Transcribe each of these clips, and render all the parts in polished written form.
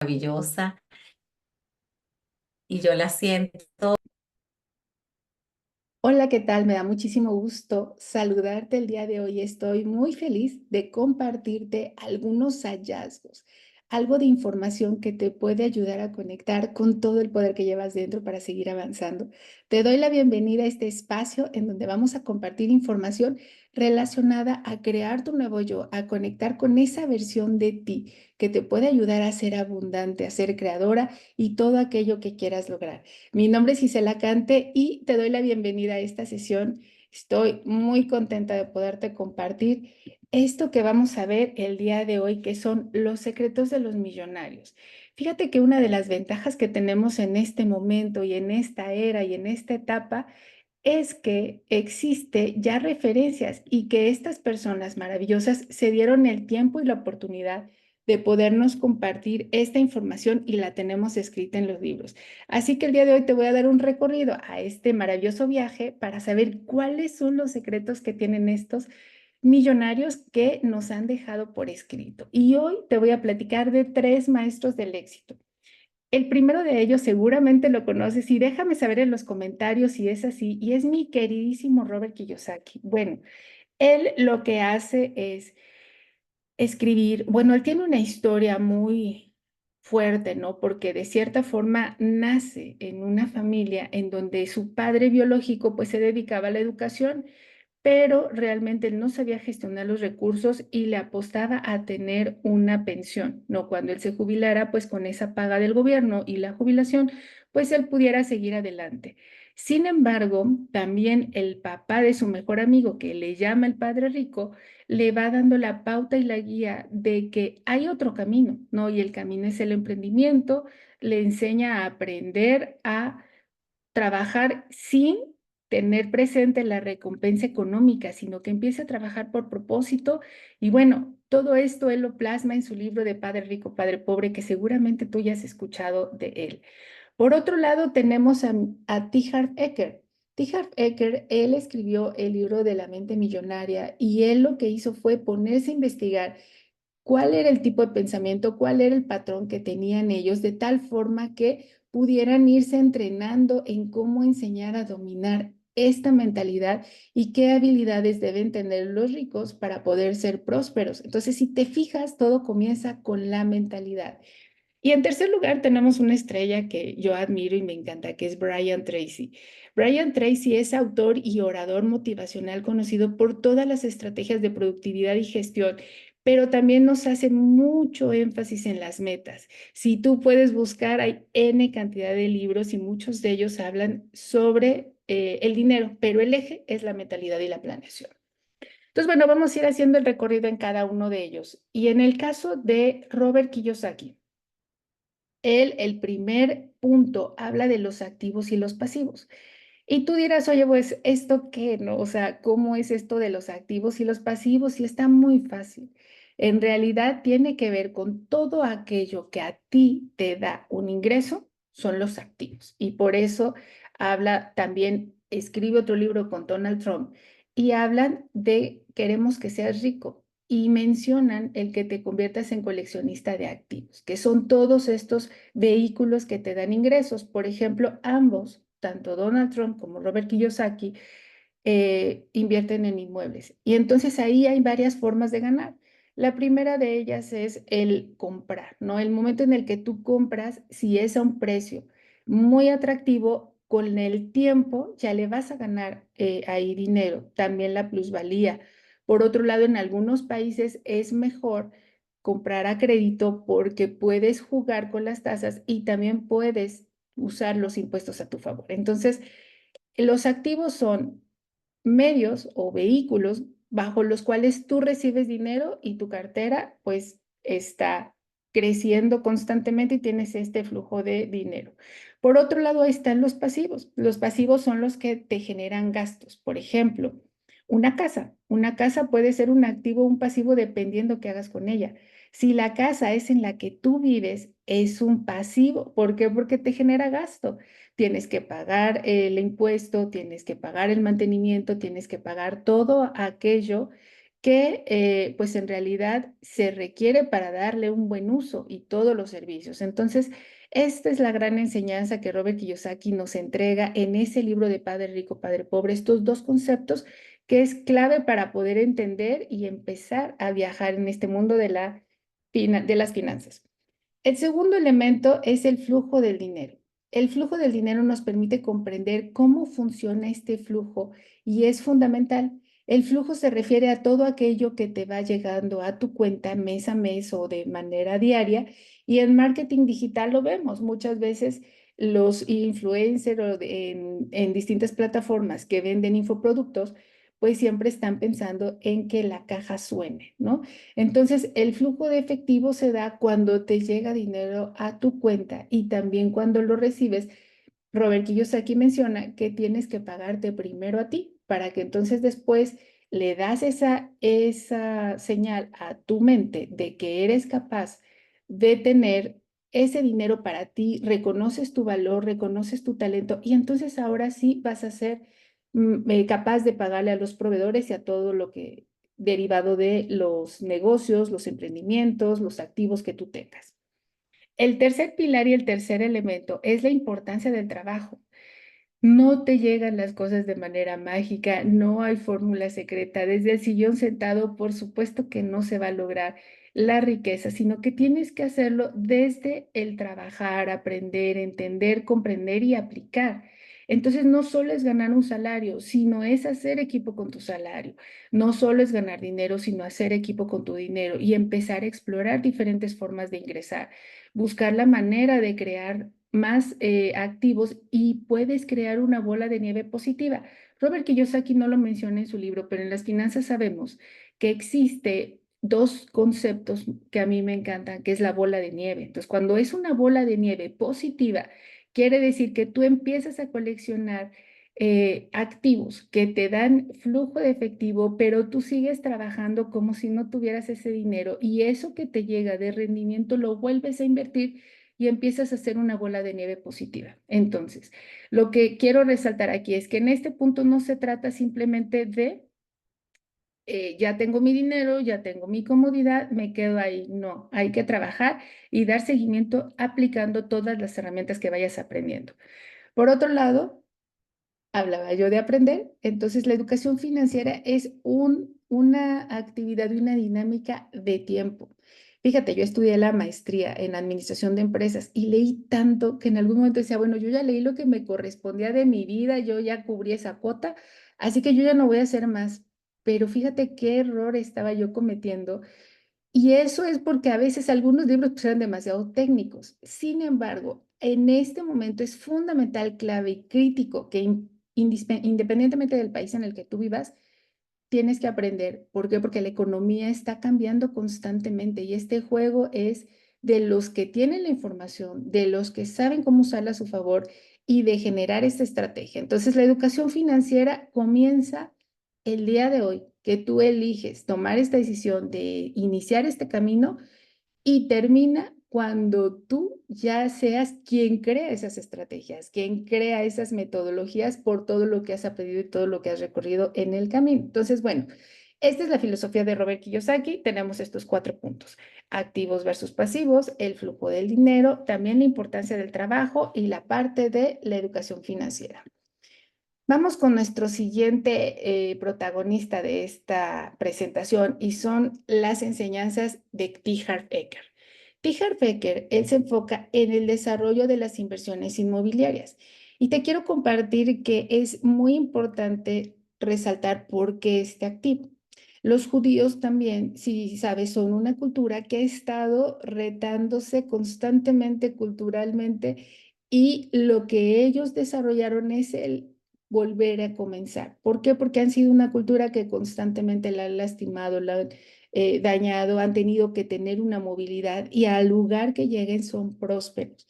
Maravillosa y yo la siento. Hola, ¿qué tal? Me da muchísimo gusto saludarte el día de hoy. Estoy muy feliz de compartirte algunos hallazgos, algo de información que te puede ayudar a conectar con todo el poder que llevas dentro para seguir avanzando. Te doy la bienvenida a este espacio en donde vamos a compartir información relacionada a crear tu nuevo yo, a conectar con esa versión de ti que te puede ayudar a ser abundante, a ser creadora y todo aquello que quieras lograr. Mi nombre es Gisela Cante y te doy la bienvenida a esta sesión. Estoy muy contenta de poderte compartir esto que vamos a ver el día de hoy, que son los secretos de los millonarios. Fíjate que una de las ventajas que tenemos en este momento y en esta era y en esta etapa es que existe ya referencias y que estas personas maravillosas se dieron el tiempo y la oportunidad de podernos compartir esta información y la tenemos escrita en los libros. Así que el día de hoy te voy a dar un recorrido a este maravilloso viaje para saber cuáles son los secretos que tienen estos millonarios que nos han dejado por escrito. Y hoy te voy a platicar de 3 maestros del éxito. El primero de ellos seguramente lo conoces y déjame saber en los comentarios si es así, y es mi queridísimo Robert Kiyosaki. Bueno, él lo que hace es escribir, bueno, él tiene una historia muy fuerte, ¿no? Porque de cierta forma nace en una familia en donde su padre biológico pues se dedicaba a la educación, pero realmente él no sabía gestionar los recursos y le apostaba a tener una pensión, ¿no? Cuando él se jubilara, pues con esa paga del gobierno y la jubilación, pues él pudiera seguir adelante. Sin embargo, también el papá de su mejor amigo, que le llama el padre rico, le va dando la pauta y la guía de que hay otro camino, ¿no? Y el camino es el emprendimiento, le enseña a aprender a trabajar sin tener presente la recompensa económica, sino que empiece a trabajar por propósito. Y bueno, todo esto él lo plasma en su libro de Padre Rico, Padre Pobre, que seguramente tú ya has escuchado de él. Por otro lado, tenemos a T. Harv Eker. T. Harv Eker, él escribió el libro de la mente millonaria y él lo que hizo fue ponerse a investigar cuál era el tipo de pensamiento, cuál era el patrón que tenían ellos, de tal forma que pudieran irse entrenando en cómo enseñar a dominar esta mentalidad y qué habilidades deben tener los ricos para poder ser prósperos. Entonces, si te fijas, todo comienza con la mentalidad. Y en tercer lugar tenemos una estrella que yo admiro y me encanta, que es Brian Tracy. Brian Tracy es autor y orador motivacional conocido por todas las estrategias de productividad y gestión, pero también nos hace mucho énfasis en las metas. Si tú puedes buscar, hay N cantidad de libros y muchos de ellos hablan sobre el dinero, pero el eje es la mentalidad y la planeación. Entonces, bueno, vamos a ir haciendo el recorrido en cada uno de ellos. Y en el caso de Robert Kiyosaki, él, el primer punto, habla de los activos y los pasivos. Y tú dirás, oye, pues, ¿esto qué, no? O sea, ¿cómo es esto de los activos y los pasivos? Y está muy fácil. En realidad tiene que ver con todo aquello que a ti te da un ingreso, son los activos. Y por eso habla también, escribe otro libro con Donald Trump y hablan de queremos que seas rico y mencionan el que te conviertas en coleccionista de activos, que son todos estos vehículos que te dan ingresos. Por ejemplo, ambos, tanto Donald Trump como Robert Kiyosaki, invierten en inmuebles. Y entonces ahí hay varias formas de ganar. La primera de ellas es el comprar, ¿no? El momento en el que tú compras, si es a un precio muy atractivo, con el tiempo ya le vas a ganar ahí dinero, también la plusvalía. Por otro lado, en algunos países es mejor comprar a crédito porque puedes jugar con las tasas y también puedes usar los impuestos a tu favor. Entonces, los activos son medios o vehículos bajo los cuales tú recibes dinero y tu cartera pues está creciendo constantemente y tienes este flujo de dinero. Por otro lado están los pasivos. Los pasivos son los que te generan gastos. Por ejemplo, una casa. Una casa puede ser un activo o un pasivo dependiendo qué hagas con ella. Si la casa es en la que tú vives, es un pasivo. ¿Por qué? Porque te genera gasto. Tienes que pagar el impuesto, tienes que pagar el mantenimiento, tienes que pagar todo aquello que pues en realidad se requiere para darle un buen uso y todos los servicios. Entonces, esta es la gran enseñanza que Robert Kiyosaki nos entrega en ese libro de Padre Rico, Padre Pobre, estos dos conceptos que es clave para poder entender y empezar a viajar en este mundo de las finanzas. El segundo elemento es el flujo del dinero. El flujo del dinero nos permite comprender cómo funciona este flujo y es fundamental. El flujo se refiere a todo aquello que te va llegando a tu cuenta mes a mes o de manera diaria. Y en marketing digital lo vemos muchas veces los influencers en distintas plataformas que venden infoproductos, pues siempre están pensando en que la caja suene, ¿no? Entonces, el flujo de efectivo se da cuando te llega dinero a tu cuenta y también cuando lo recibes. Robert Kiyosaki menciona que tienes que pagarte primero a ti para que entonces después le das esa señal a tu mente de que eres capaz de tener ese dinero para ti, reconoces tu valor, reconoces tu talento y entonces ahora sí vas a ser capaz de pagarle a los proveedores y a todo lo que derivado de los negocios, los emprendimientos, los activos que tú tengas. El tercer pilar y el tercer elemento es la importancia del trabajo. No te llegan las cosas de manera mágica, no hay fórmula secreta. Desde el sillón sentado, por supuesto que no se va a lograr la riqueza, sino que tienes que hacerlo desde el trabajar, aprender, entender, comprender y aplicar. Entonces, no solo es ganar un salario, sino es hacer equipo con tu salario. No solo es ganar dinero, sino hacer equipo con tu dinero y empezar a explorar diferentes formas de ingresar, buscar la manera de crear más activos y puedes crear una bola de nieve positiva. Robert Kiyosaki no lo menciona en su libro, pero en las finanzas sabemos que existe dos conceptos que a mí me encantan, que es la bola de nieve. Entonces, cuando es una bola de nieve positiva, quiere decir que tú empiezas a coleccionar activos que te dan flujo de efectivo, pero tú sigues trabajando como si no tuvieras ese dinero y eso que te llega de rendimiento lo vuelves a invertir y empiezas a hacer una bola de nieve positiva. Entonces, lo que quiero resaltar aquí es que en este punto no se trata simplemente de ya tengo mi dinero, ya tengo mi comodidad, me quedo ahí. No, hay que trabajar y dar seguimiento aplicando todas las herramientas que vayas aprendiendo. Por otro lado, hablaba yo de aprender, entonces la educación financiera es una actividad y una dinámica de tiempo. Fíjate, yo estudié la maestría en administración de empresas y leí tanto que en algún momento decía, bueno, yo ya leí lo que me correspondía de mi vida, yo ya cubrí esa cuota, así que yo ya no voy a hacer más. Pero fíjate qué error estaba yo cometiendo y eso es porque a veces algunos libros pues, eran demasiado técnicos. Sin embargo, en este momento es fundamental, clave y crítico que independientemente del país en el que tú vivas, tienes que aprender. ¿Por qué? Porque la economía está cambiando constantemente y este juego es de los que tienen la información, de los que saben cómo usarla a su favor y de generar esta estrategia. Entonces, la educación financiera comienza el día de hoy, que tú eliges tomar esta decisión de iniciar este camino y termina cuando tú ya seas quien crea esas estrategias, quien crea esas metodologías por todo lo que has aprendido y todo lo que has recorrido en el camino. Entonces, bueno, esta es la filosofía de Robert Kiyosaki. Tenemos estos 4 puntos: activos versus pasivos, el flujo del dinero, también la importancia del trabajo y la parte de la educación financiera. Vamos con nuestro siguiente protagonista de esta presentación y son las enseñanzas de T. Harv Eker. T. Harv Eker, él se enfoca en el desarrollo de las inversiones inmobiliarias y te quiero compartir que es muy importante resaltar por qué este activo. Los judíos también, si sabes, son una cultura que ha estado retándose constantemente culturalmente y lo que ellos desarrollaron es el volver a comenzar. ¿Por qué? Porque han sido una cultura que constantemente la han lastimado, la han dañado, han tenido que tener una movilidad y al lugar que lleguen son prósperos.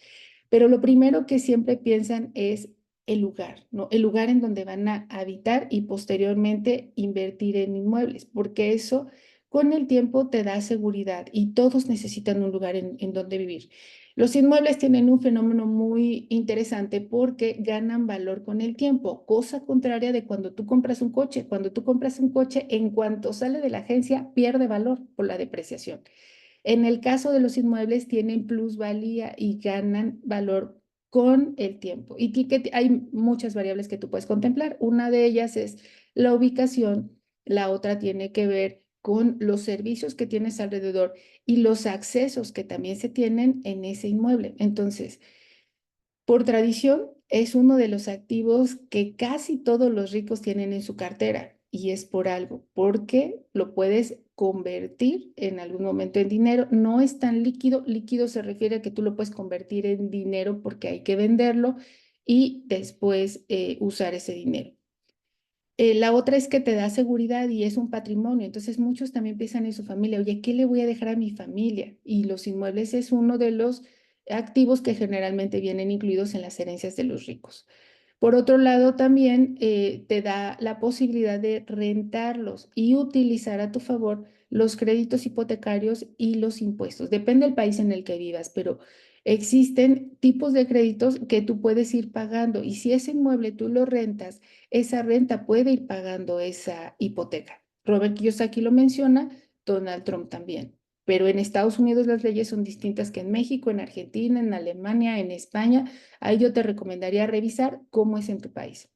Pero lo primero que siempre piensan es el lugar, ¿no? El lugar en donde van a habitar y posteriormente invertir en inmuebles, porque eso con el tiempo te da seguridad y todos necesitan un lugar en donde vivir. Los inmuebles tienen un fenómeno muy interesante porque ganan valor con el tiempo, cosa contraria de cuando tú compras un coche. Cuando tú compras un coche, en cuanto sale de la agencia, pierde valor por la depreciación. En el caso de los inmuebles, tienen plusvalía y ganan valor con el tiempo. Y hay muchas variables que tú puedes contemplar. Una de ellas es la ubicación, la otra tiene que ver con los servicios que tienes alrededor y los accesos que también se tienen en ese inmueble. Entonces, por tradición, es uno de los activos que casi todos los ricos tienen en su cartera y es por algo, porque lo puedes convertir en algún momento en dinero. No es tan líquido, líquido se refiere a que tú lo puedes convertir en dinero porque hay que venderlo y después usar ese dinero. La otra es que te da seguridad y es un patrimonio. Entonces muchos también piensan en su familia, oye, ¿qué le voy a dejar a mi familia? Y los inmuebles es uno de los activos que generalmente vienen incluidos en las herencias de los ricos. Por otro lado, también te da la posibilidad de rentarlos y utilizar a tu favor los créditos hipotecarios y los impuestos. Depende del país en el que vivas, pero existen tipos de créditos que tú puedes ir pagando y si ese inmueble tú lo rentas, esa renta puede ir pagando esa hipoteca. Robert Kiyosaki lo menciona, Donald Trump también. Pero en Estados Unidos las leyes son distintas que en México, en Argentina, en Alemania, en España. Ahí yo te recomendaría revisar cómo es en tu país.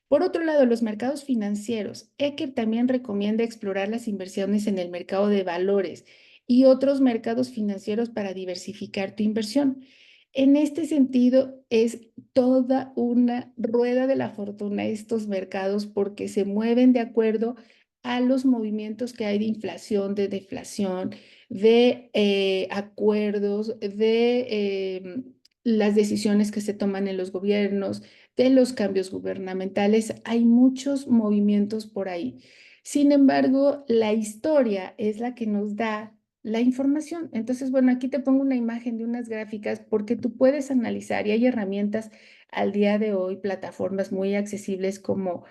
Por otro lado, los mercados financieros. Eker también recomienda explorar las inversiones en el mercado de valores y otros mercados financieros para diversificar tu inversión. En este sentido, es toda una rueda de la fortuna estos mercados porque se mueven de acuerdo a los movimientos que hay de inflación, de deflación, de acuerdos, de las decisiones que se toman en los gobiernos, de los cambios gubernamentales. Hay muchos movimientos por ahí. Sin embargo, la historia es la que nos da la información. Entonces, bueno, aquí te pongo una imagen de unas gráficas porque tú puedes analizar y hay herramientas al día de hoy, plataformas muy accesibles como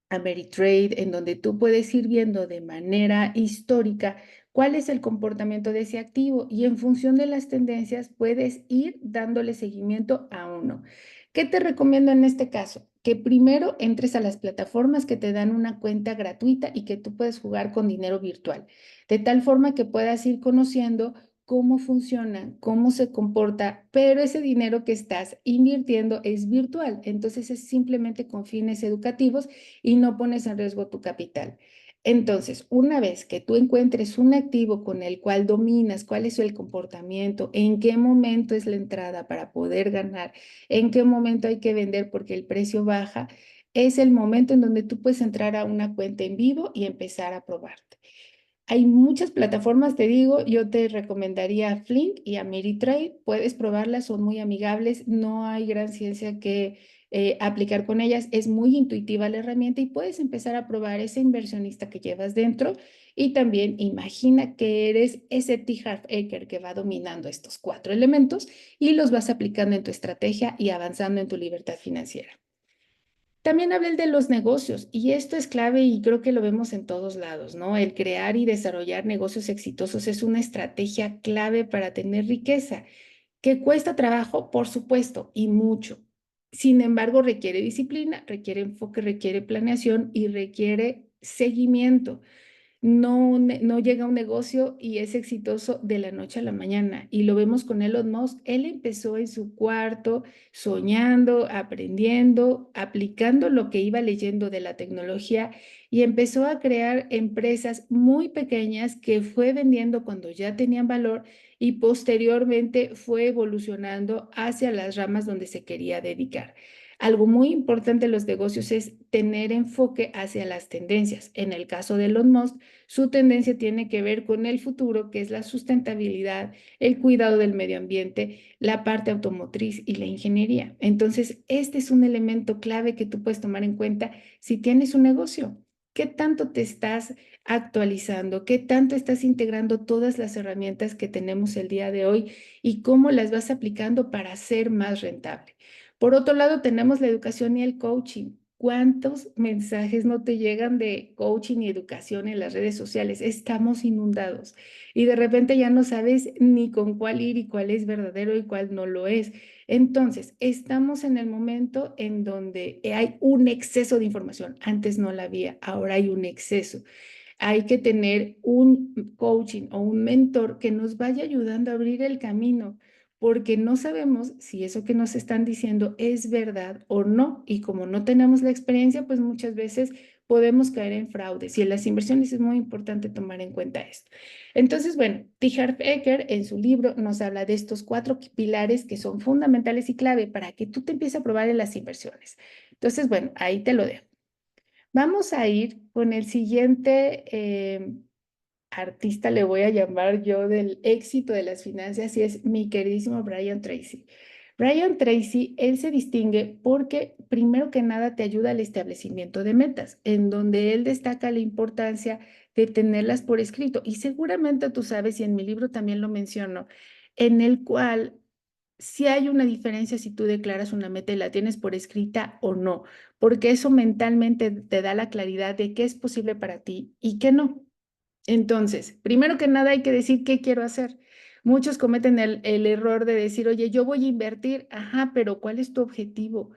Ameritrade, en donde tú puedes ir viendo de manera histórica cuál es el comportamiento de ese activo y en función de las tendencias puedes ir dándole seguimiento a uno. ¿Qué te recomiendo en este caso? Que primero entres a las plataformas que te dan una cuenta gratuita y que tú puedes jugar con dinero virtual, de tal forma que puedas ir conociendo cómo funciona, cómo se comporta, pero ese dinero que estás invirtiendo es virtual, entonces es simplemente con fines educativos y no pones en riesgo tu capital. Entonces, una vez que tú encuentres un activo con el cual dominas cuál es el comportamiento, en qué momento es la entrada para poder ganar, en qué momento hay que vender porque el precio baja, es el momento en donde tú puedes entrar a una cuenta en vivo y empezar a probarte. Hay muchas plataformas, te digo, yo te recomendaría Flink y Ameritrade, puedes probarlas, son muy amigables, no hay gran ciencia que aplicar con ellas, es muy intuitiva la herramienta y puedes empezar a probar ese inversionista que llevas dentro y también imagina que eres ese T. Harv Eker que va dominando estos cuatro elementos y los vas aplicando en tu estrategia y avanzando en tu libertad financiera. También hablé de los negocios y esto es clave y creo que lo vemos en todos lados, ¿no? El crear y desarrollar negocios exitosos es una estrategia clave para tener riqueza, que cuesta trabajo, por supuesto, y mucho. Sin embargo, requiere disciplina, requiere enfoque, requiere planeación y requiere seguimiento. No llega a un negocio y es exitoso de la noche a la mañana. Y lo vemos con Elon Musk. Él empezó en su cuarto, soñando, aprendiendo, aplicando lo que iba leyendo de la tecnología y empezó a crear empresas muy pequeñas que fue vendiendo cuando ya tenían valor y posteriormente fue evolucionando hacia las ramas donde se quería dedicar. Algo muy importante en los negocios es tener enfoque hacia las tendencias. En el caso de Elon Musk, su tendencia tiene que ver con el futuro, que es la sustentabilidad, el cuidado del medio ambiente, la parte automotriz y la ingeniería. Entonces, este es un elemento clave que tú puedes tomar en cuenta si tienes un negocio. ¿Qué tanto te estás actualizando? ¿Qué tanto estás integrando todas las herramientas que tenemos el día de hoy y cómo las vas aplicando para ser más rentable? Por otro lado, tenemos la educación y el coaching. ¿Cuántos mensajes no te llegan de coaching y educación en las redes sociales? Estamos inundados y de repente ya no sabes ni con cuál ir y cuál es verdadero y cuál no lo es. Entonces, estamos en el momento en donde hay un exceso de información. Antes no la había, ahora hay un exceso. Hay que tener un coaching o un mentor que nos vaya ayudando a abrir el camino, porque no sabemos si eso que nos están diciendo es verdad o no. Y como no tenemos la experiencia, pues muchas veces podemos caer en fraudes. Y en las inversiones es muy importante tomar en cuenta esto. Entonces, bueno, T. Harv Eker en su libro nos habla de estos 4 pilares que son fundamentales y clave para que tú te empieces a probar en las inversiones. Entonces, bueno, ahí te lo dejo. Vamos a ir con el siguiente artista, le voy a llamar yo, del éxito de las finanzas, y es mi queridísimo Brian Tracy. Brian Tracy, él se distingue porque primero que nada te ayuda al establecimiento de metas, en donde él destaca la importancia de tenerlas por escrito. Y seguramente tú sabes, y en mi libro también lo menciono, en el cual si hay una diferencia si tú declaras una meta y la tienes por escrita o no, porque eso mentalmente te da la claridad de qué es posible para ti y qué no. Entonces, primero que nada hay que decir qué quiero hacer. Muchos cometen el error de decir, oye, yo voy a invertir, ajá, pero ¿cuál es tu objetivo?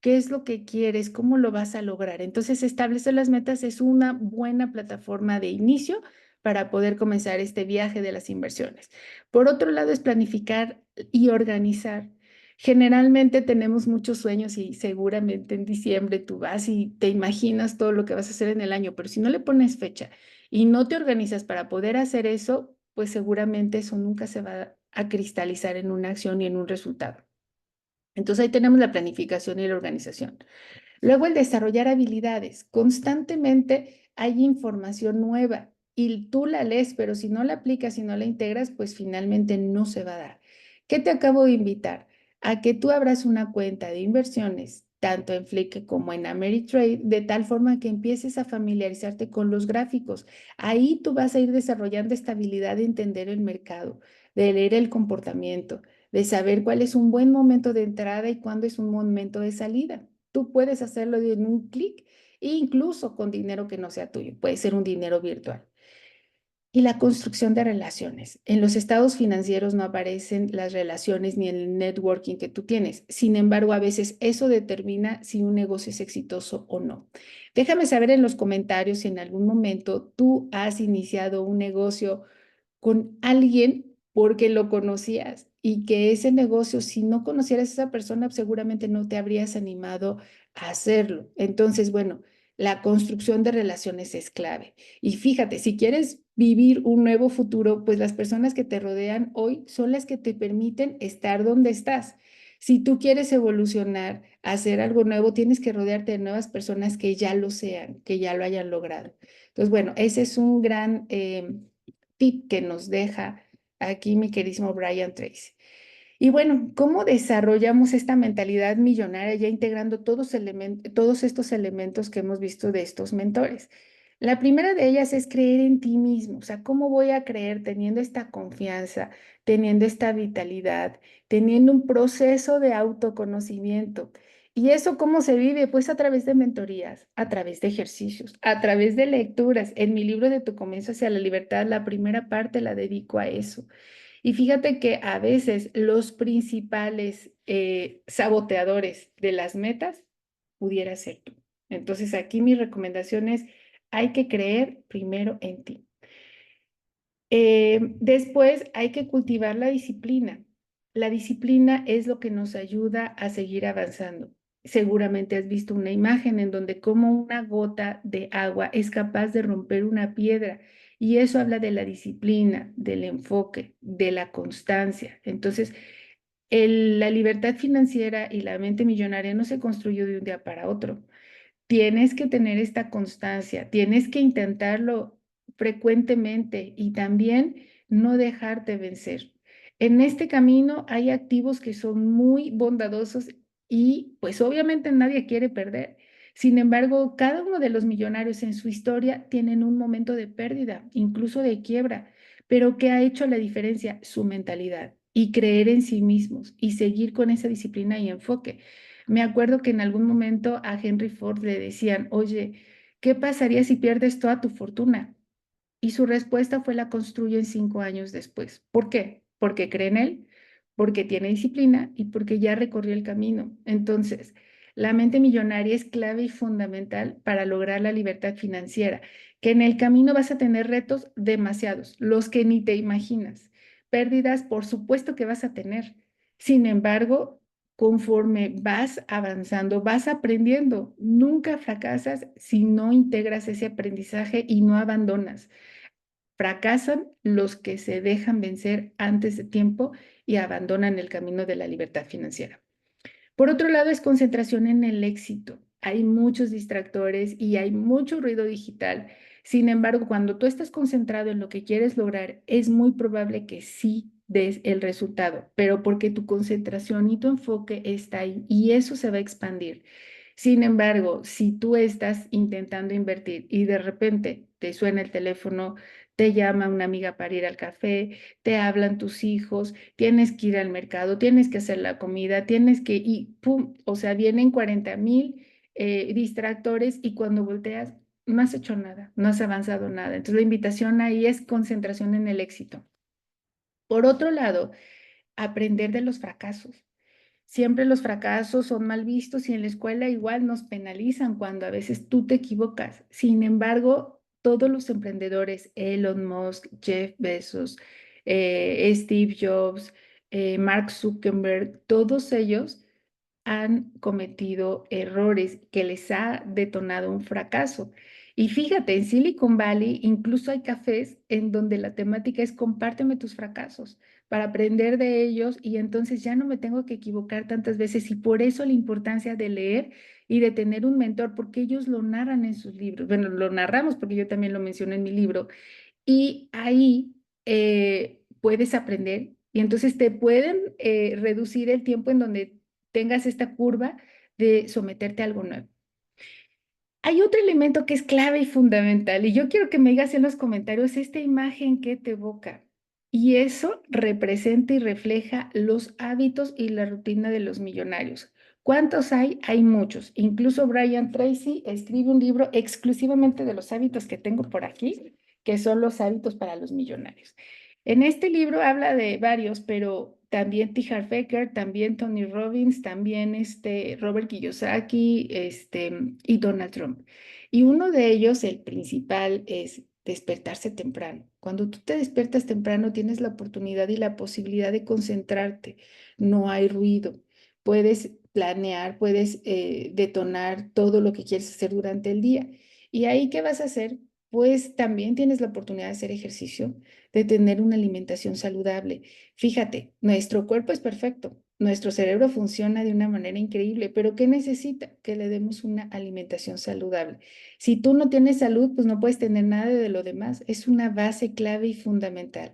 ¿Qué es lo que quieres? ¿Cómo lo vas a lograr? Entonces, establecer las metas es una buena plataforma de inicio para poder comenzar este viaje de las inversiones. Por otro lado, es planificar y organizar. Generalmente tenemos muchos sueños y seguramente en diciembre tú vas y te imaginas todo lo que vas a hacer en el año, pero si no le pones fecha y no te organizas para poder hacer eso, pues seguramente eso nunca se va a cristalizar en una acción y en un resultado. Entonces ahí tenemos la planificación y la organización. Luego el desarrollar habilidades. Constantemente hay información nueva y tú la lees, pero si no la aplicas y no la integras, pues finalmente no se va a dar. ¿Qué te acabo de invitar? A que tú abras una cuenta de inversiones, tanto en Flick como en Ameritrade, de tal forma que empieces a familiarizarte con los gráficos. Ahí tú vas a ir desarrollando esta habilidad de entender el mercado, de leer el comportamiento, de saber cuál es un buen momento de entrada y cuándo es un momento de salida. Tú puedes hacerlo en un clic e incluso con dinero que no sea tuyo. Puede ser un dinero virtual. Y la construcción de relaciones. En los estados financieros no aparecen las relaciones ni el networking que tú tienes. Sin embargo, a veces eso determina si un negocio es exitoso o no. Déjame saber en los comentarios si en algún momento tú has iniciado un negocio con alguien porque lo conocías y que ese negocio, si no conocieras a esa persona, seguramente no te habrías animado a hacerlo. Entonces, bueno, la construcción de relaciones es clave. Y fíjate, si quieres vivir un nuevo futuro, pues las personas que te rodean hoy son las que te permiten estar donde estás. Si tú quieres evolucionar, hacer algo nuevo, tienes que rodearte de nuevas personas que ya lo sean, que ya lo hayan logrado. Entonces, bueno, ese es un gran tip que nos deja aquí mi queridísimo Brian Tracy. Y bueno, ¿cómo desarrollamos esta mentalidad millonaria ya integrando todos estos elementos que hemos visto de estos mentores? La primera de ellas es creer en ti mismo, o sea, ¿cómo voy a creer teniendo esta confianza, teniendo esta vitalidad, teniendo un proceso de autoconocimiento? ¿Y eso cómo se vive? Pues a través de mentorías, a través de ejercicios, a través de lecturas. En mi libro de Tu comienzo hacia la libertad, la primera parte la dedico a eso. Y fíjate que a veces los principales saboteadores de las metas pudiera ser tú. Entonces aquí mi recomendación es, hay que creer primero en ti. Después hay que cultivar la disciplina. La disciplina es lo que nos ayuda a seguir avanzando. Seguramente has visto una imagen en donde como una gota de agua es capaz de romper una piedra y eso habla de la disciplina, del enfoque, de la constancia. Entonces, la libertad financiera y la mente millonaria no se construyó de un día para otro. Tienes que tener esta constancia, tienes que intentarlo frecuentemente y también no dejarte vencer. En este camino hay activos que son muy bondadosos y pues obviamente nadie quiere perder. Sin embargo, cada uno de los millonarios en su historia tienen un momento de pérdida, incluso de quiebra, pero ¿qué ha hecho la diferencia? Su mentalidad y creer en sí mismos y seguir con esa disciplina y enfoque. Me acuerdo que en algún momento a Henry Ford le decían, oye, ¿qué pasaría si pierdes toda tu fortuna? Y su respuesta fue la construyo en 5 años después. ¿Por qué? Porque cree en él, porque tiene disciplina y porque ya recorrió el camino. Entonces, la mente millonaria es clave y fundamental para lograr la libertad financiera, que en el camino vas a tener retos demasiados, los que ni te imaginas. Pérdidas, por supuesto que vas a tener. Sin embargo, conforme vas avanzando, vas aprendiendo. Nunca fracasas si no integras ese aprendizaje y no abandonas. Fracasan los que se dejan vencer antes de tiempo y abandonan el camino de la libertad financiera. Por otro lado, es concentración en el éxito. Hay muchos distractores y hay mucho ruido digital. Sin embargo, cuando tú estás concentrado en lo que quieres lograr, es muy probable que sí des el resultado, pero porque tu concentración y tu enfoque está ahí y eso se va a expandir. Sin embargo, si tú estás intentando invertir y de repente te suena el teléfono, te llama una amiga para ir al café, te hablan tus hijos, tienes que ir al mercado, tienes que hacer la comida, tienes que, y pum, o sea, vienen 40,000 distractores y cuando volteas, no has hecho nada, no has avanzado nada. Entonces, la invitación ahí es concentración en el éxito. Por otro lado, aprender de los fracasos. Siempre los fracasos son mal vistos y en la escuela igual nos penalizan cuando a veces tú te equivocas. Sin embargo, todos los emprendedores, Elon Musk, Jeff Bezos, Steve Jobs, Mark Zuckerberg, todos ellos han cometido errores que les ha detonado un fracaso. Y fíjate, en Silicon Valley incluso hay cafés en donde la temática es compárteme tus fracasos para aprender de ellos y entonces ya no me tengo que equivocar tantas veces y por eso la importancia de leer y de tener un mentor, porque ellos lo narran en sus libros. Bueno, lo narramos porque yo también lo menciono en mi libro y ahí puedes aprender y entonces te pueden reducir el tiempo en donde tengas esta curva de someterte a algo nuevo. Hay otro elemento que es clave y fundamental, y yo quiero que me digas en los comentarios esta imagen que te evoca. Y eso representa y refleja los hábitos y la rutina de los millonarios. ¿Cuántos hay? Hay muchos. Incluso Brian Tracy escribe un libro exclusivamente de los hábitos que tengo por aquí, que son los hábitos para los millonarios. En este libro habla de varios, pero también T. Harv Eker, también Tony Robbins, también Robert Kiyosaki, y Donald Trump. Y uno de ellos, el principal, es despertarse temprano. Cuando tú te despiertas temprano, tienes la oportunidad y la posibilidad de concentrarte. No hay ruido. Puedes planear, puedes detonar todo lo que quieres hacer durante el día. ¿Y ahí qué vas a hacer? Pues también tienes la oportunidad de hacer ejercicio, de tener una alimentación saludable. Fíjate, nuestro cuerpo es perfecto, nuestro cerebro funciona de una manera increíble, pero ¿qué necesita? Que le demos una alimentación saludable. Si tú no tienes salud, pues no puedes tener nada de lo demás. Es una base clave y fundamental.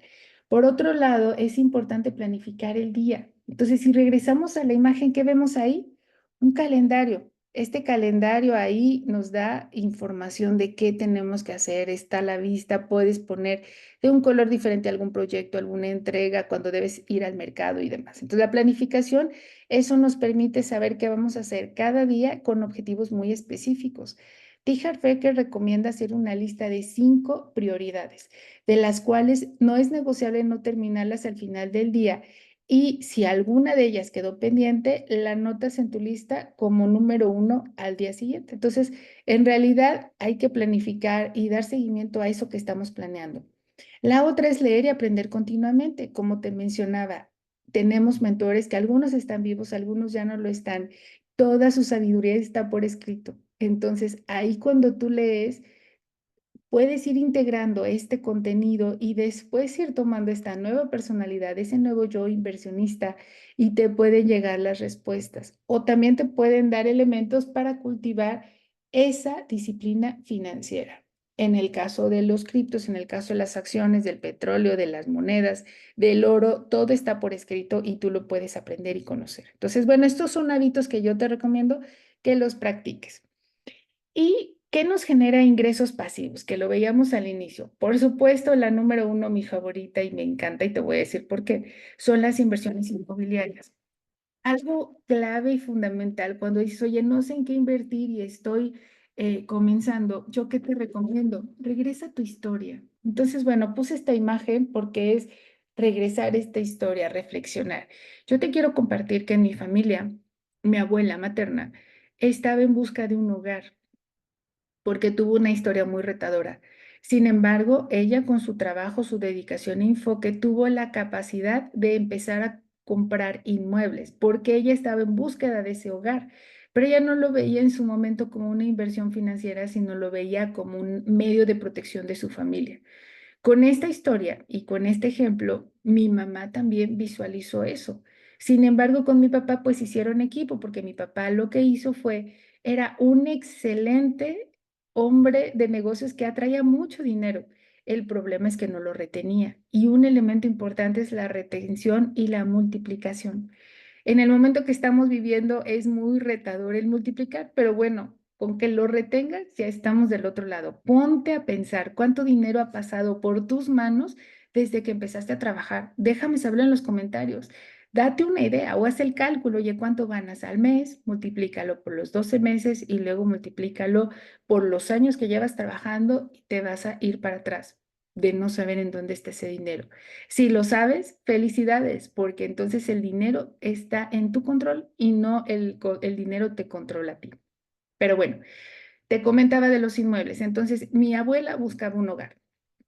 Por otro lado, es importante planificar el día. Entonces, si regresamos a la imagen que vemos ahí, un calendario. Este calendario ahí nos da información de qué tenemos que hacer, está a la vista, puedes poner de un color diferente a algún proyecto, alguna entrega, cuando debes ir al mercado y demás. Entonces, la planificación, eso nos permite saber qué vamos a hacer cada día con objetivos muy específicos. T. Harv Eker recomienda hacer una lista de 5 prioridades, de las cuales no es negociable no terminarlas al final del día. Y si alguna de ellas quedó pendiente, la anotas en tu lista como número 1 al día siguiente. Entonces, en realidad hay que planificar y dar seguimiento a eso que estamos planeando. La otra es leer y aprender continuamente. Como te mencionaba, tenemos mentores que algunos están vivos, algunos ya no lo están. Toda su sabiduría está por escrito. Entonces, ahí cuando tú lees, puedes ir integrando este contenido y después ir tomando esta nueva personalidad, ese nuevo yo inversionista y te pueden llegar las respuestas. O también te pueden dar elementos para cultivar esa disciplina financiera. En el caso de los criptos, en el caso de las acciones, del petróleo, de las monedas, del oro, todo está por escrito y tú lo puedes aprender y conocer. Entonces, bueno, estos son hábitos que yo te recomiendo que los practiques. ¿Y qué nos genera ingresos pasivos? Que lo veíamos al inicio. Por supuesto, la número uno, mi favorita y me encanta, y te voy a decir por qué, son las inversiones inmobiliarias. Algo clave y fundamental cuando dices, oye, no sé en qué invertir y estoy comenzando, ¿yo qué te recomiendo? Regresa a tu historia. Entonces, bueno, puse esta imagen porque es regresar a esta historia, reflexionar. Yo te quiero compartir que en mi familia, mi abuela materna estaba en busca de un hogar porque tuvo una historia muy retadora. Sin embargo, ella con su trabajo, su dedicación e enfoque tuvo la capacidad de empezar a comprar inmuebles, porque ella estaba en búsqueda de ese hogar, pero ella no lo veía en su momento como una inversión financiera, sino lo veía como un medio de protección de su familia. Con esta historia y con este ejemplo, mi mamá también visualizó eso. Sin embargo, con mi papá, pues hicieron equipo, porque mi papá lo que hizo fue, era un excelente hombre de negocios que atraía mucho dinero. El problema es que no lo retenía. Y un elemento importante es la retención y la multiplicación. En el momento que estamos viviendo es muy retador el multiplicar, pero bueno, con que lo retengas ya estamos del otro lado. Ponte a pensar cuánto dinero ha pasado por tus manos desde que empezaste a trabajar. Déjame saber en los comentarios. Date una idea o haz el cálculo, oye, cuánto ganas al mes, multiplícalo por los 12 meses y luego multiplícalo por los años que llevas trabajando y te vas a ir para atrás de no saber en dónde está ese dinero. Si lo sabes, felicidades, porque entonces el dinero está en tu control y no el dinero te controla a ti. Pero bueno, te comentaba de los inmuebles. Entonces, mi abuela buscaba un hogar.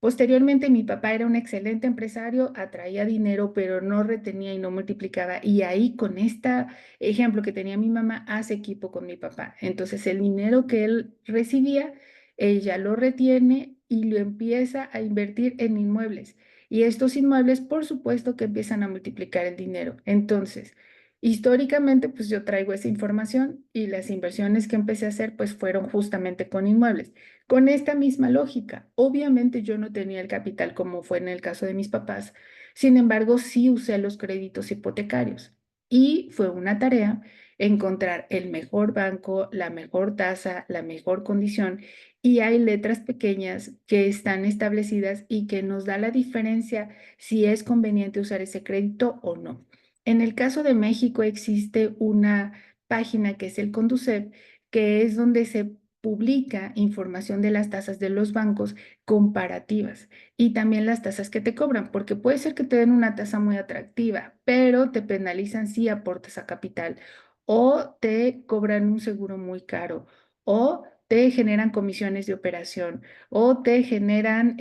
Posteriormente, mi papá era un excelente empresario, atraía dinero, pero no retenía y no multiplicaba. Y ahí, con este ejemplo que tenía mi mamá, hace equipo con mi papá. Entonces, el dinero que él recibía, ella lo retiene y lo empieza a invertir en inmuebles. Y estos inmuebles, por supuesto, que empiezan a multiplicar el dinero. Entonces, históricamente, pues yo traigo esa información y las inversiones que empecé a hacer, pues fueron justamente con inmuebles. Con esta misma lógica, obviamente yo no tenía el capital como fue en el caso de mis papás, sin embargo, sí usé los créditos hipotecarios y fue una tarea encontrar el mejor banco, la mejor tasa, la mejor condición y hay letras pequeñas que están establecidas y que nos da la diferencia si es conveniente usar ese crédito o no. En el caso de México existe una página que es el Conducef, que es donde se publica información de las tasas de los bancos comparativas y también las tasas que te cobran, porque puede ser que te den una tasa muy atractiva, pero te penalizan si aportas a capital o te cobran un seguro muy caro o te generan comisiones de operación o te generan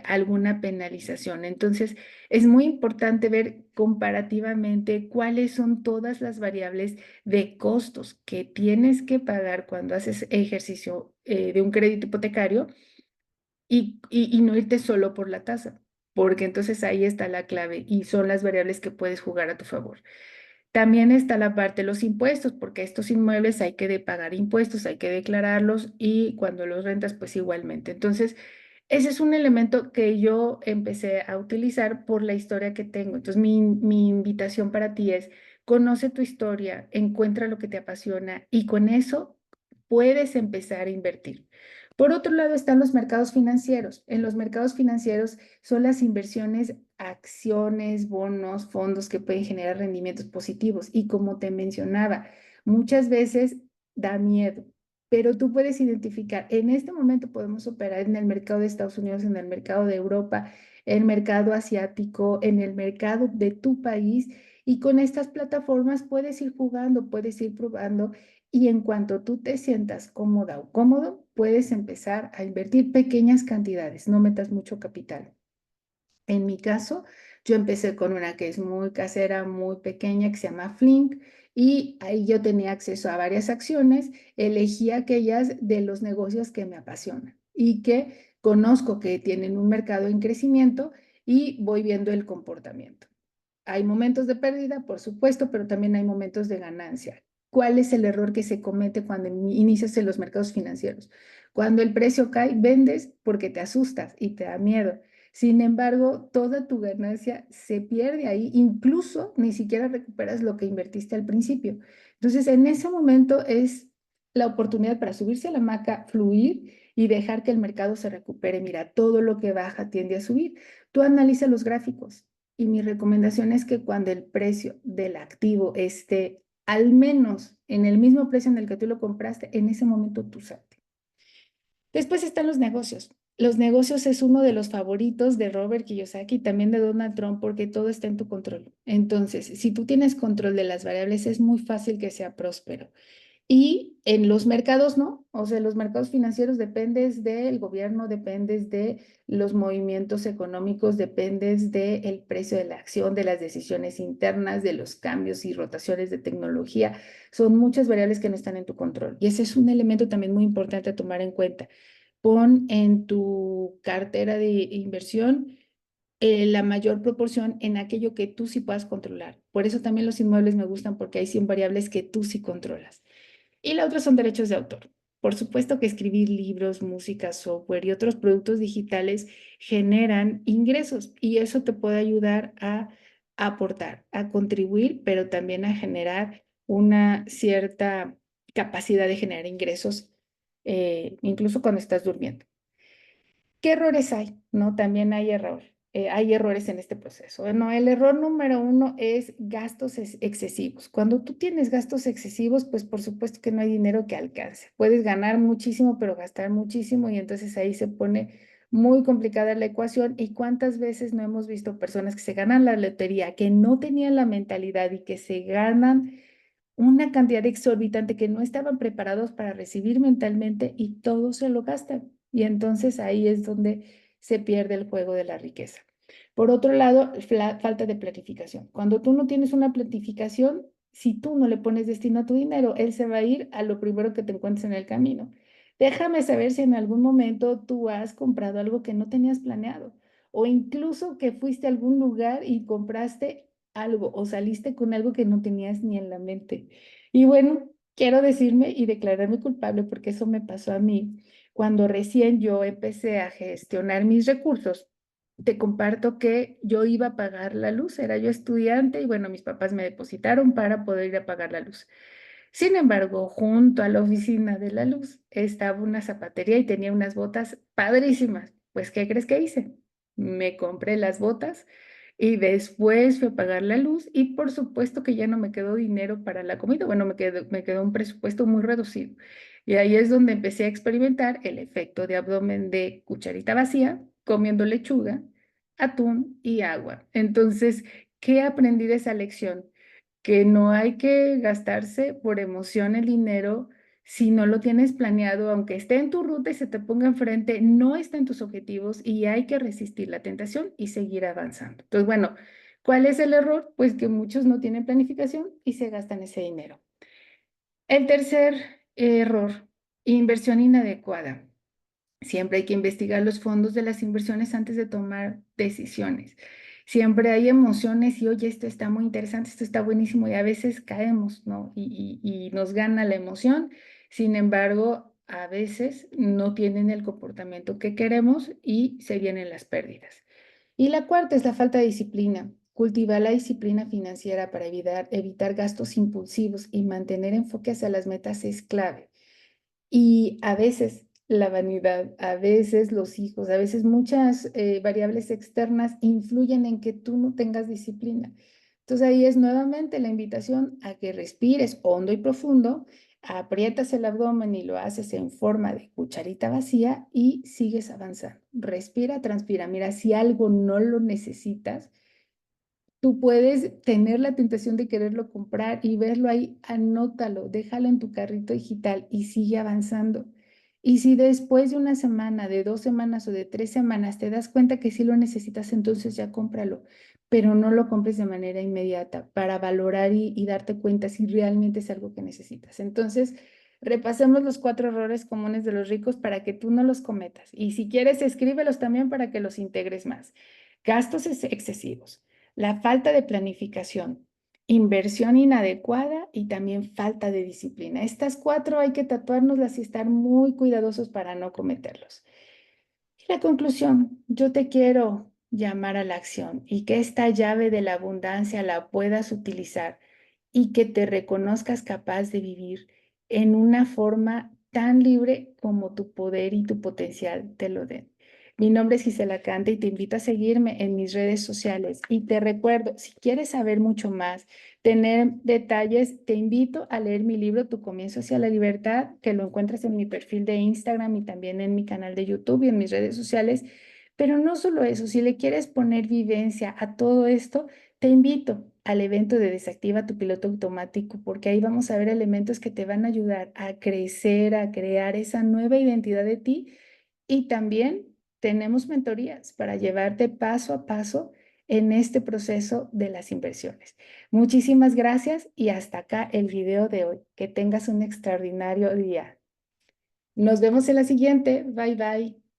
alguna penalización. Entonces, es muy importante ver comparativamente cuáles son todas las variables de costos que tienes que pagar cuando haces ejercicio de un crédito hipotecario y no irte solo por la tasa, porque entonces ahí está la clave y son las variables que puedes jugar a tu favor. También está la parte de los impuestos, porque estos inmuebles hay que pagar impuestos, hay que declararlos y cuando los rentas, pues igualmente. Entonces, ese es un elemento que yo empecé a utilizar por la historia que tengo. Entonces, mi invitación para ti es, conoce tu historia, encuentra lo que te apasiona y con eso puedes empezar a invertir. Por otro lado están los mercados financieros. En los mercados financieros son las inversiones, acciones, bonos, fondos que pueden generar rendimientos positivos. Y como te mencionaba, muchas veces da miedo, pero tú puedes identificar, en este momento podemos operar en el mercado de Estados Unidos, en el mercado de Europa, en el mercado asiático, en el mercado de tu país. Y con estas plataformas puedes ir jugando, puedes ir probando y en cuanto tú te sientas cómoda o cómodo, puedes empezar a invertir pequeñas cantidades, no metas mucho capital. En mi caso, yo empecé con una que es muy casera, muy pequeña, que se llama Flink, y ahí yo tenía acceso a varias acciones, elegí aquellas de los negocios que me apasionan y que conozco que tienen un mercado en crecimiento y voy viendo el comportamiento. Hay momentos de pérdida, por supuesto, pero también hay momentos de ganancia. ¿Cuál es el error que se comete cuando inicias en los mercados financieros? Cuando el precio cae, vendes porque te asustas y te da miedo. Sin embargo, toda tu ganancia se pierde ahí, incluso ni siquiera recuperas lo que invertiste al principio. Entonces, en ese momento es la oportunidad para subirse a la hamaca, fluir y dejar que el mercado se recupere. Mira, todo lo que baja tiende a subir. Tú analiza los gráficos y mi recomendación es que cuando el precio del activo esté al menos en el mismo precio en el que tú lo compraste, en ese momento tú salte. Después están los negocios. Los negocios es uno de los favoritos de Robert Kiyosaki y también de Donald Trump porque todo está en tu control. Entonces, si tú tienes control de las variables, es muy fácil que sea próspero. Y en los mercados no, o sea, los mercados financieros dependes del gobierno, dependes de los movimientos económicos, dependes del precio de la acción, de las decisiones internas, de los cambios y rotaciones de tecnología. Son muchas variables que no están en tu control. Y ese es un elemento también muy importante a tomar en cuenta. Pon en tu cartera de inversión la mayor proporción en aquello que tú sí puedas controlar. Por eso también los inmuebles me gustan porque hay 100 variables que tú sí controlas. Y la otra son derechos de autor. Por supuesto que escribir libros, música, software y otros productos digitales generan ingresos y eso te puede ayudar a aportar, a contribuir, pero también a generar una cierta capacidad de generar ingresos, incluso cuando estás durmiendo. ¿Qué errores hay? ¿No? También hay errores en este proceso. No, el error número uno es gastos excesivos. Cuando tú tienes gastos excesivos, pues por supuesto que no hay dinero que alcance. Puedes ganar muchísimo, pero gastar muchísimo y entonces ahí se pone muy complicada la ecuación. ¿Y cuántas veces no hemos visto personas que se ganan la lotería, que no tenían la mentalidad y que se ganan una cantidad exorbitante que no estaban preparados para recibir mentalmente y todo se lo gastan? Y entonces ahí es donde se pierde el juego de la riqueza. Por otro lado, falta de planificación. Cuando tú no tienes una planificación, si tú no le pones destino a tu dinero, él se va a ir a lo primero que te encuentres en el camino. Déjame saber si en algún momento tú has comprado algo que no tenías planeado o incluso que fuiste a algún lugar y compraste algo o saliste con algo que no tenías ni en la mente. Y bueno, quiero decirme y declararme culpable porque eso me pasó a mí cuando recién yo empecé a gestionar mis recursos. Te comparto que yo iba a pagar la luz, era yo estudiante y bueno, mis papás me depositaron para poder ir a pagar la luz. Sin embargo, junto a la oficina de la luz estaba una zapatería y tenía unas botas padrísimas. Pues, ¿qué crees que hice? Me compré las botas y después fui a pagar la luz y por supuesto que ya no me quedó dinero para la comida. Bueno, me quedó un presupuesto muy reducido. Y ahí es donde empecé a experimentar el efecto de abdomen de cucharita vacía, comiendo lechuga, atún y agua. Entonces, ¿qué aprendí de esa lección? Que no hay que gastarse por emoción el dinero si no lo tienes planeado, aunque esté en tu ruta y se te ponga enfrente, no está en tus objetivos y hay que resistir la tentación y seguir avanzando. Entonces, bueno, ¿cuál es el error? Pues que muchos no tienen planificación y se gastan ese dinero. El tercer error, inversión inadecuada. Siempre hay que investigar los fondos de las inversiones antes de tomar decisiones. Siempre hay emociones y, oye, esto está muy interesante, esto está buenísimo y a veces caemos, ¿no? Y nos gana la emoción. Sin embargo, a veces no tienen el comportamiento que queremos y se vienen las pérdidas. Y la cuarta es la falta de disciplina. Cultivar la disciplina financiera para evitar gastos impulsivos y mantener enfoque hacia las metas es clave. Y a veces la vanidad, a veces los hijos, a veces muchas variables externas influyen en que tú no tengas disciplina. Entonces ahí es nuevamente la invitación a que respires hondo y profundo, aprietas el abdomen y lo haces en forma de cucharita vacía y sigues avanzando. Respira, transpira. Mira, si algo no lo necesitas, tú puedes tener la tentación de quererlo comprar y verlo ahí, anótalo, déjalo en tu carrito digital y sigue avanzando. Y si después de una semana, de 2 semanas o de 3 semanas te das cuenta que sí lo necesitas, entonces ya cómpralo, pero no lo compres de manera inmediata para valorar y darte cuenta si realmente es algo que necesitas. Entonces, repasemos los 4 errores comunes de los ricos para que tú no los cometas. Y si quieres, escríbelos también para que los integres más. Gastos excesivos, la falta de planificación, inversión inadecuada y también falta de disciplina. Estas 4 hay que tatuárnoslas y estar muy cuidadosos para no cometerlos. Y la conclusión, yo te quiero llamar a la acción y que esta llave de la abundancia la puedas utilizar y que te reconozcas capaz de vivir en una forma tan libre como tu poder y tu potencial te lo den. Mi nombre es Gisela Cante y te invito a seguirme en mis redes sociales. Y te recuerdo, si quieres saber mucho más, tener detalles, te invito a leer mi libro Tu comienzo hacia la libertad, que lo encuentras en mi perfil de Instagram y también en mi canal de YouTube y en mis redes sociales. Pero no solo eso, si le quieres poner vivencia a todo esto, te invito al evento de Desactiva tu piloto automático, porque ahí vamos a ver elementos que te van a ayudar a crecer, a crear esa nueva identidad de ti y también tenemos mentorías para llevarte paso a paso en este proceso de las inversiones. Muchísimas gracias y hasta acá el video de hoy. Que tengas un extraordinario día. Nos vemos en la siguiente. Bye bye.